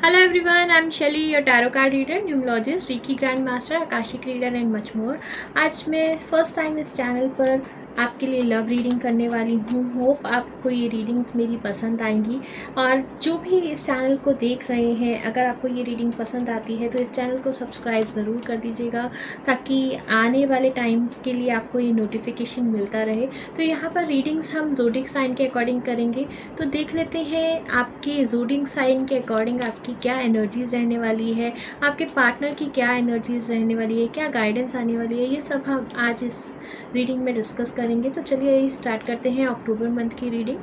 Hello everyone, I'm Shelly, your tarot card reader, numerologist, Reiki Grandmaster, Akashic reader and much more। आज मैं first time इस channel पर आपके लिए love reading करने वाली हूँ। होप आपको ये रीडिंग्स मेरी पसंद आएंगी। और जो भी इस चैनल को देख रहे हैं, अगर आपको ये रीडिंग पसंद आती है तो इस चैनल को सब्सक्राइब ज़रूर कर दीजिएगा, ताकि आने वाले टाइम के लिए आपको ये नोटिफिकेशन मिलता रहे। तो यहाँ पर रीडिंग्स हम ज़ोडिक साइन के अकॉर्डिंग करेंगे। तो देख लेते हैं आपके ज़ोडिक साइन के अकॉर्डिंग आपकी क्या एनर्जीज़ रहने वाली है, आपके पार्टनर की क्या एनर्जीज़ रहने वाली है, क्या गाइडेंस आने वाली है, ये सब हम आज इस रीडिंग में डिस्कस करेंगे। तो चलिए स्टार्ट करते हैं अक्टूबर मंथ की reading.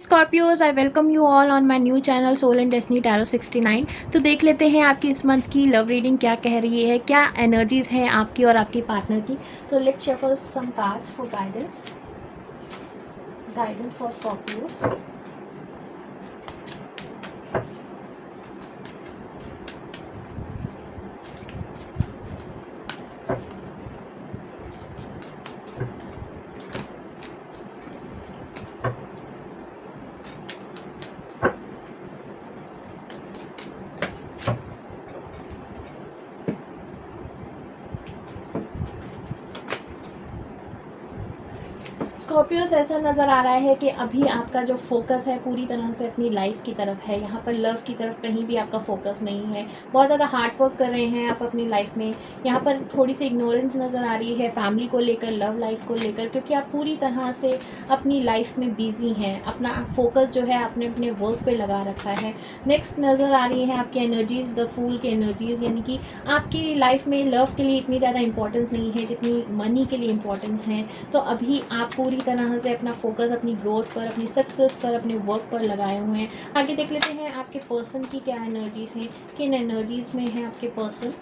Scorpios, I welcome you all on my new channel soul and destiny tarot 69। तो देख लेते हैं आपकी इस मंथ की लव रीडिंग क्या कह रही है, क्या एनर्जीज़ हैं आपकी और आपके पार्टनर की। तो let's shuffle some cards for guidance for Scorpios. Scorpios, ऐसा नज़र आ रहा है कि अभी आपका जो फोकस है पूरी तरह से अपनी लाइफ की तरफ है। यहाँ पर लव की तरफ कहीं भी आपका फोकस नहीं है। बहुत ज़्यादा हार्ड वर्क कर रहे हैं आप अपनी लाइफ में। यहाँ पर थोड़ी सी इग्नोरेंस नज़र आ रही है फैमिली को लेकर, लव लाइफ को लेकर, क्योंकि आप पूरी तरह से अपनी लाइफ में बिजी हैं। अपना फोकस जो है आपने अपने वर्क पे लगा रखा है। नेक्स्ट नज़र आ रही है आपकी एनर्जीज़, द फूल की एनर्जीज़, यानी कि आपकी लाइफ में लव के लिए इतनी ज़्यादा इंपॉर्टेंस नहीं है जितनी मनी के लिए इंपॉर्टेंस है। तो अभी आप पूरी तरह से अपना फोकस अपनी ग्रोथ पर, अपनी सक्सेस पर, अपने वर्क पर लगाए हुए हैं। आगे देख लेते हैं आपके पर्सन की क्या एनर्जीज हैं, किन एनर्जीज में है आपके पर्सन।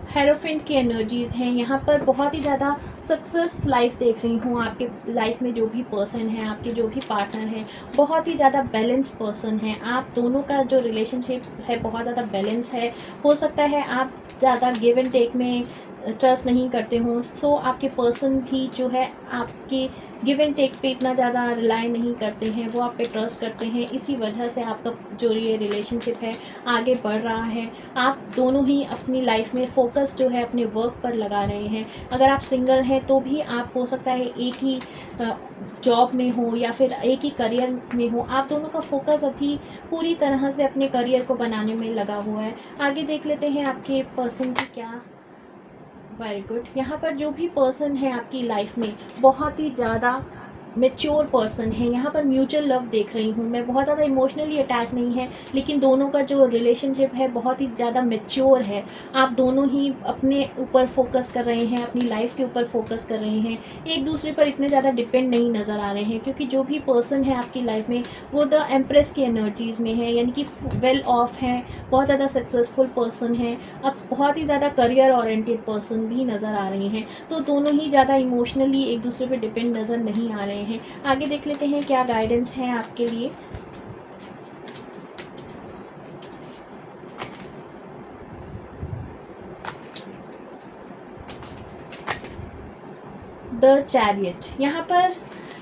हेरोफेंट की एनर्जीज़ हैं। यहाँ पर बहुत ही ज़्यादा सक्सेस लाइफ देख रही हूँ। आपके लाइफ में जो भी पर्सन है, आपके जो भी पार्टनर है, बहुत ही ज़्यादा बैलेंस पर्सन है। आप दोनों का जो रिलेशनशिप है बहुत ज़्यादा बैलेंस है। हो सकता है आप ज़्यादा गिव एंड टेक में ट्रस्ट नहीं करते हो, सो आपके पर्सन भी जो है आपके गिव एंड टेक पे इतना ज़्यादा रिलाई नहीं करते हैं, वो आप पे ट्रस्ट करते हैं। इसी वजह से आपका जो ये रिलेशनशिप है आगे बढ़ रहा है। आप दोनों ही अपनी लाइफ में फोकस जो है अपने वर्क पर लगा रहे हैं। अगर आप सिंगल हैं तो भी आप हो सकता है एक ही जॉब में हो या फिर एक ही करियर में हो। आप दोनों का फोकस अभी पूरी तरह से अपने करियर को बनाने में लगा हुआ है। आगे देख लेते हैं आपके पर्सन की क्या। Very good. यहाँ पर जो भी पर्सन है आपकी लाइफ में बहुत ही ज़्यादा मैच्योर पर्सन है। यहाँ पर म्यूचुअल लव देख रही हूँ मैं। बहुत ज़्यादा इमोशनली अटैच नहीं है, लेकिन दोनों का जो रिलेशनशिप है बहुत ही ज़्यादा मैच्योर है। आप दोनों ही अपने ऊपर फोकस कर रहे हैं, अपनी लाइफ के ऊपर फोकस कर रहे हैं। एक दूसरे पर इतने ज़्यादा डिपेंड नहीं नज़र आ रहे हैं, क्योंकि जो भी पर्सन है आपकी लाइफ में वो द एम्प्रेस की एनर्जीज़ में है, यानी कि वेल ऑफ है, बहुत ज़्यादा सक्सेसफुल पर्सन है। अब बहुत ही ज़्यादा करियर ओरिएंटेड पर्सन भी नज़र आ रहे हैं। तो दोनों ही ज़्यादा इमोशनली एक दूसरे पर डिपेंड नज़र नहीं आ रहे हैं। आगे देख लेते हैं क्या गाइडेंस है आपके लिए। द चैरियट, यहाँ पर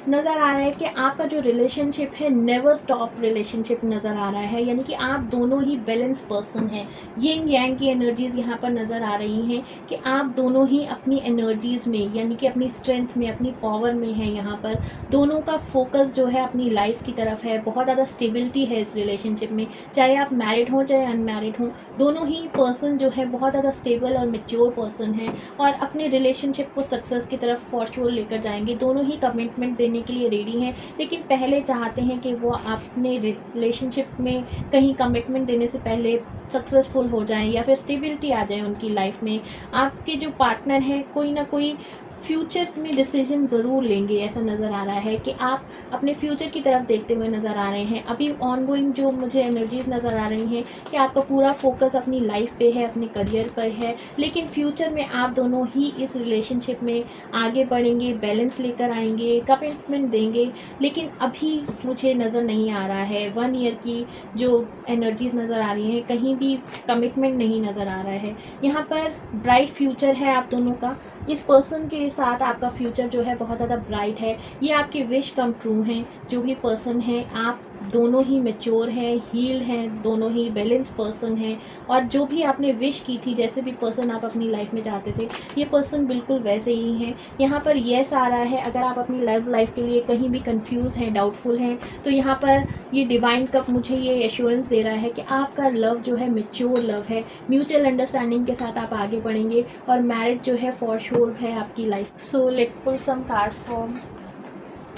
नज़र आ रहा है कि आपका जो रिलेशनशिप है नेवर स्टॉप रिलेशनशिप नज़र आ रहा है, यानी कि आप दोनों ही बैलेंस पर्सन हैं। यिन यांग की एनर्जीज़ यहाँ पर नज़र आ रही हैं कि आप दोनों ही अपनी एनर्जीज़ में, यानी कि अपनी स्ट्रेंथ में, अपनी पावर में है। यहाँ पर दोनों का फोकस जो है अपनी लाइफ की तरफ है। बहुत ज़्यादा स्टेबिलिटी है इस रिलेशनशिप में, चाहे आप मैरिड हों चाहे अनमैरिड हों। दोनों ही पर्सन जो है बहुत ज़्यादा स्टेबल और मैच्योर पर्सन है और अपने रिलेशनशिप को सक्सेस की तरफ फॉर श्योर लेकर जाएंगे। दोनों ही कमिटमेंट देने के लिए रेडी हैं, लेकिन पहले चाहते हैं कि वो अपने रिलेशनशिप में कहीं कमिटमेंट देने से पहले सक्सेसफुल हो जाएं या फिर स्टेबिलिटी आ जाए उनकी लाइफ में। आपके जो पार्टनर है कोई ना कोई फ्यूचर में डिसीजन ज़रूर लेंगे। ऐसा नज़र आ रहा है कि आप अपने फ्यूचर की तरफ देखते हुए नज़र आ रहे हैं। अभी ऑनगोइंग जो मुझे एनर्जीज़ नज़र आ रही हैं कि आपका पूरा फोकस अपनी लाइफ पे है, अपने करियर पर है, लेकिन फ्यूचर में आप दोनों ही इस रिलेशनशिप में आगे बढ़ेंगे, बैलेंस लेकर आएंगे, कमिटमेंट देंगे। लेकिन अभी मुझे नज़र नहीं आ रहा है 1 ईयर की जो एनर्जीज़ नज़र आ रही हैं, कहीं भी कमिटमेंट नहीं नज़र आ रहा है। यहाँ पर ब्राइट फ्यूचर है आप दोनों का। इस पर्सन के साथ आपका फ्यूचर जो है बहुत ज़्यादा ब्राइट है। ये आपके विश कम ट्रू हैं। जो भी पर्सन है, आप दोनों ही मैच्योर हैं, हील्ड हैं, दोनों ही बैलेंस पर्सन हैं, और जो भी आपने विश की थी, जैसे भी पर्सन आप अपनी लाइफ में चाहते थे, ये पर्सन बिल्कुल वैसे ही हैं। यहाँ पर येस आ रहा है। अगर आप अपनी लव लाइफ के लिए कहीं भी कंफ्यूज हैं, डाउटफुल हैं, तो यहाँ पर ये डिवाइन कप मुझे ये एश्योरेंस दे रहा है कि आपका लव जो है मैच्योर लव है, म्यूचुअल अंडरस्टैंडिंग के साथ आप आगे बढ़ेंगे, और मैरिज जो है फॉर श्योर है आपकी life. So let pull some card from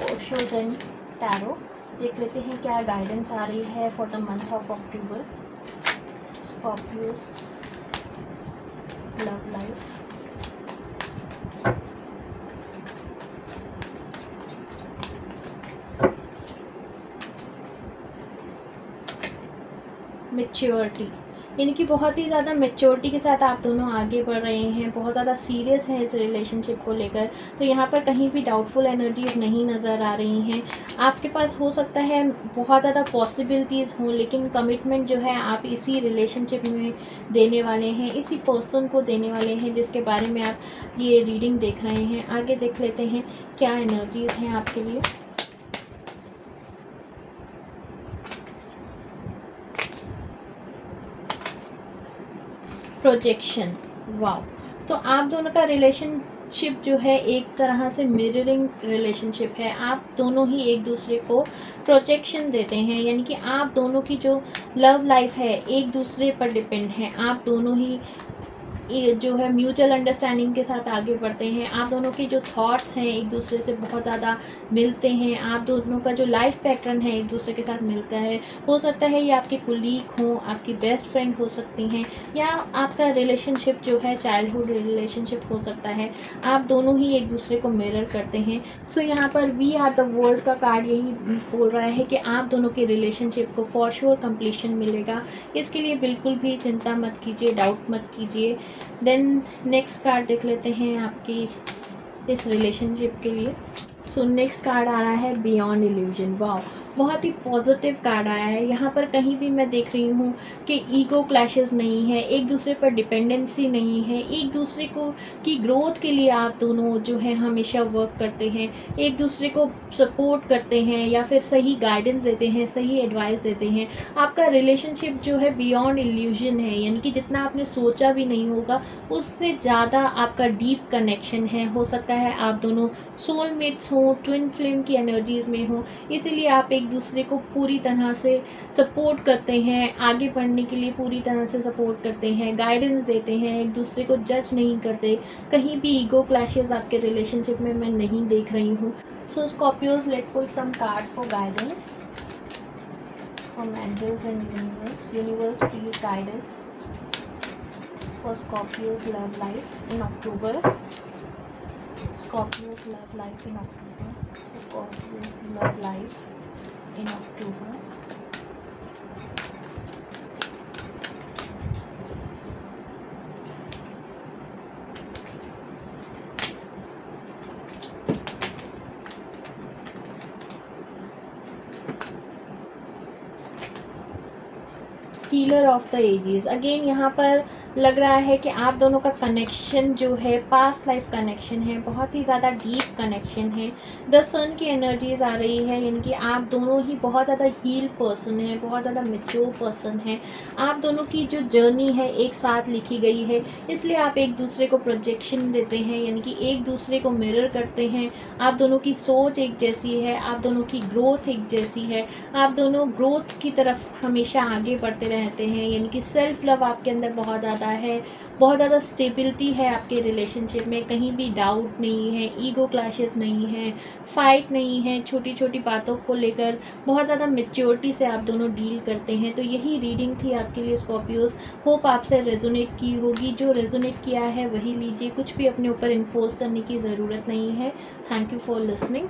Osho's and tarot. देख लेते हैं क्या गाइडेंस आ रही है for the month of October. Scorpios love life. Maturity, यानी कि बहुत ही ज़्यादा मैच्योरिटी के साथ आप दोनों आगे बढ़ रहे हैं, बहुत ज़्यादा सीरियस हैं इस रिलेशनशिप को लेकर। तो यहाँ पर कहीं भी डाउटफुल एनर्जीज नहीं नज़र आ रही हैं। आपके पास हो सकता है बहुत ज़्यादा पॉसिबिलिटीज़ हों, लेकिन कमिटमेंट जो है आप इसी रिलेशनशिप में देने वाले हैं, इसी पर्सन को देने वाले हैं जिसके बारे में आप ये रीडिंग देख रहे हैं। आगे देख लेते हैं क्या एनर्जीज़ हैं आपके लिए। Projection, wow. तो आप दोनों का रिलेशनशिप जो है एक तरह से मिररिंग रिलेशनशिप है। आप दोनों ही एक दूसरे को प्रोजेक्शन देते हैं, यानी कि आप दोनों की जो लव लाइफ है एक दूसरे पर डिपेंड है। आप दोनों ही जो है म्यूचुअल अंडरस्टैंडिंग के साथ आगे बढ़ते हैं। आप दोनों के जो थॉट्स हैं एक दूसरे से बहुत ज़्यादा मिलते हैं। आप दोनों का जो लाइफ पैटर्न है एक दूसरे के साथ मिलता है। हो सकता है ये आपके कुलीग हों, आपकी बेस्ट फ्रेंड हो सकती हैं, या आपका रिलेशनशिप जो है चाइल्डहुड रिलेशनशिप हो सकता है। आप दोनों ही एक दूसरे को मिरर करते हैं। सो यहाँ पर वी आर द वर्ल्ड का कार्ड यही बोल रहा है कि आप दोनों के रिलेशनशिप को फॉर श्योर कंप्लीशन मिलेगा। इसके लिए बिल्कुल भी चिंता मत कीजिए, डाउट मत कीजिए। देन नेक्स्ट कार्ड देख लेते हैं आपकी इस रिलेशनशिप के लिए। सो नेक्स्ट कार्ड आ रहा है बियॉन्ड इल्यूजन। वाओ, बहुत ही पॉजिटिव कार्ड आया है। यहाँ पर कहीं भी मैं देख रही हूँ कि ईगो क्लैशेस नहीं है, एक दूसरे पर डिपेंडेंसी नहीं है, एक दूसरे को की ग्रोथ के लिए आप दोनों जो है हमेशा वर्क करते हैं, एक दूसरे को सपोर्ट करते हैं, या फिर सही गाइडेंस देते हैं, सही एडवाइस देते हैं। आपका रिलेशनशिप जो है बियॉन्ड इल्यूजन है, यानी कि जितना आपने सोचा भी नहीं होगा उससे ज़्यादा आपका डीप कनेक्शन है। हो सकता है आप दोनों सोलमेट्स हों, ट्विन फ्लेम की एनर्जीज में हों, इसीलिए आप एक दूसरे को पूरी तरह से सपोर्ट करते हैं, आगे बढ़ने के लिए पूरी तरह से सपोर्ट करते हैं, गाइडेंस देते हैं, एक दूसरे को जज नहीं करते। कहीं भी ईगो क्लैशेस आपके रिलेशनशिप में मैं नहीं देख रही हूँ। So Scorpios, let's pull some card for guidance from angels and universe. Universe please guide us for Scorpios love life in October. Scorpio's love life in October. Scorpio's love life in October. Healer of the ages. Again यहाँ पर लग रहा है कि आप दोनों का connection जो है पास्ट लाइफ कनेक्शन है, बहुत ही ज़्यादा डीप कनेक्शन है। द सन की एनर्जीज आ रही है, यानी कि आप दोनों ही बहुत ज़्यादा हील पर्सन है, बहुत ज़्यादा मैच्योर पर्सन है। आप दोनों की जो जर्नी है एक साथ लिखी गई है, इसलिए आप एक दूसरे को प्रोजेक्शन देते हैं, यानी कि एक दूसरे को मिरर करते हैं। आप दोनों की सोच एक जैसी है, आप दोनों की ग्रोथ एक जैसी है, आप दोनों ग्रोथ की तरफ हमेशा आगे बढ़ते रहते हैं, यानी कि सेल्फ लव आपके अंदर बहुत ज़्यादा है, बहुत ज़्यादा स्टेबिलिटी है आपके रिलेशनशिप में। कहीं भी डाउट नहीं है, ईगो क्लैशेस नहीं है, फाइट नहीं है, छोटी छोटी बातों को लेकर बहुत ज़्यादा मैच्योरिटी से आप दोनों डील करते हैं। तो यही रीडिंग थी आपके लिए स्कॉर्पियोज। होप आपसे रेजोनेट की होगी। जो रेजोनेट किया है वही लीजिए, कुछ भी अपने ऊपर इन्फोर्स करने की ज़रूरत नहीं है। Thank you for listening.